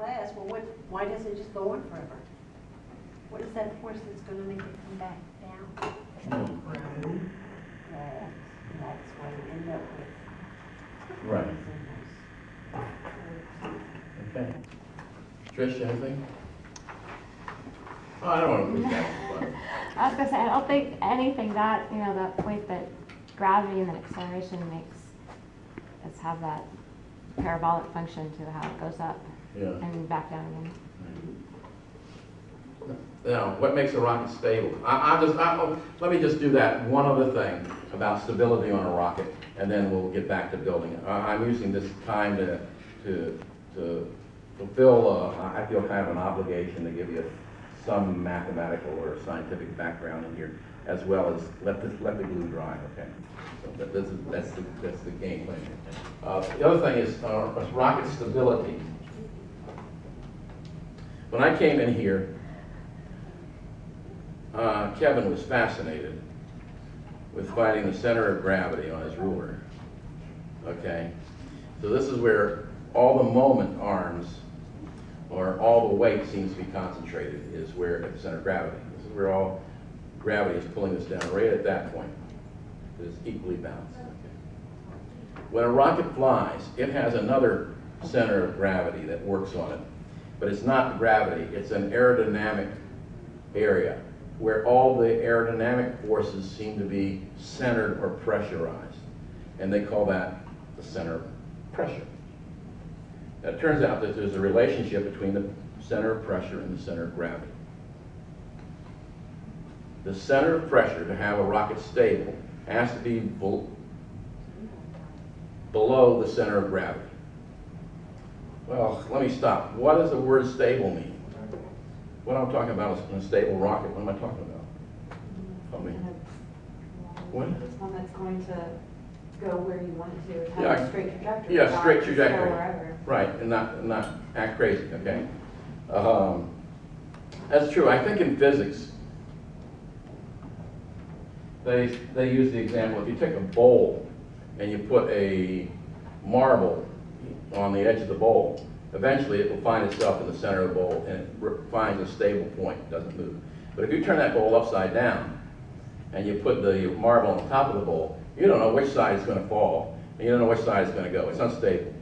fast. Well, why doesn't it just go on forever? What is that force that's going to make it come back down? That's what we end up with. Right. Okay. Trish, anything? Oh, I don't want to lose that. I was gonna say, I don't think anything that, that point that gravity and then acceleration makes us have that parabolic function to how it goes up and back down again. Now, what makes a rocket stable? Let me just do that one other thing about stability on a rocket, and then we'll get back to building it. I'm using this time to fulfill, I feel kind of an obligation to give you some mathematical or scientific background in here, as well as let the glue dry. Okay, so that's the game plan. The other thing is rocket stability. When I came in here, Kevin was fascinated with finding the center of gravity on his ruler. Okay, so this is where all the moment arms, or all the weight seems to be concentrated, is where at the center of gravity. This is where all gravity is pulling this down, right at that point. It is equally balanced. Okay. When a rocket flies, it has another center of gravity that works on it, but it's not gravity, it's an aerodynamic area where all the aerodynamic forces seem to be centered or pressurized, and they call that the center of pressure. Now, it turns out that there's a relationship between the center of pressure and the center of gravity. The center of pressure, to have a rocket stable, has to be below the center of gravity. Well, let me stop. What does the word stable mean? What I'm talking about is a stable rocket. What am I talking about? Help me. What? It's one that's going to go where you want it to. Have a straight trajectory. Yeah, straight trajectory. Go wherever. Right, and not act crazy, okay? That's true. I think in physics, they use the example, if you take a bowl and you put a marble on the edge of the bowl, eventually it will find itself in the center of the bowl and it finds a stable point, it doesn't move. But if you turn that bowl upside down and you put the marble on the top of the bowl, you don't know which side is going to fall, and you don't know which side is going to go. It's unstable.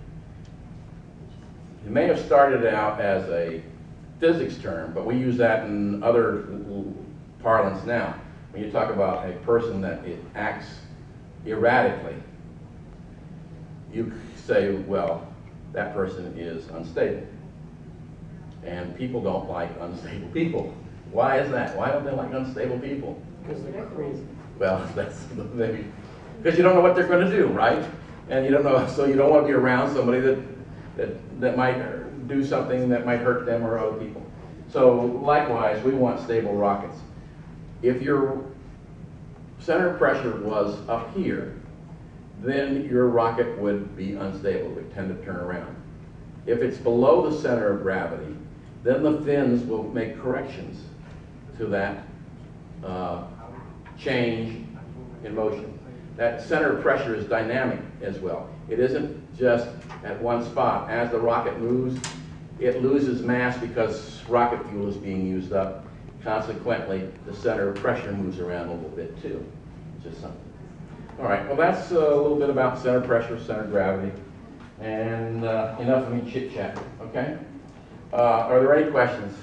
It may have started out as a physics term, but we use that in other parlance now. When you talk about a person that acts erratically, you say, well, that person is unstable. And people don't like unstable people. Why is that? Why don't they like unstable people? Because they're crazy. Well, that's maybe because you don't know what they're going to do, right? And you don't know, so you don't want to be around somebody that might do something that might hurt them or other people. So likewise, we want stable rockets. If your center of pressure was up here, then your rocket would be unstable. It would tend to turn around. If it's below the center of gravity, then the fins will make corrections to that change in motion. That center of pressure is dynamic as well. It isn't just at one spot. As the rocket moves, it loses mass because rocket fuel is being used up. Consequently, the center of pressure moves around a little bit too. Just something. All right, well that's a little bit about center pressure, center gravity, and enough of me chit-chat, okay? Are there any questions?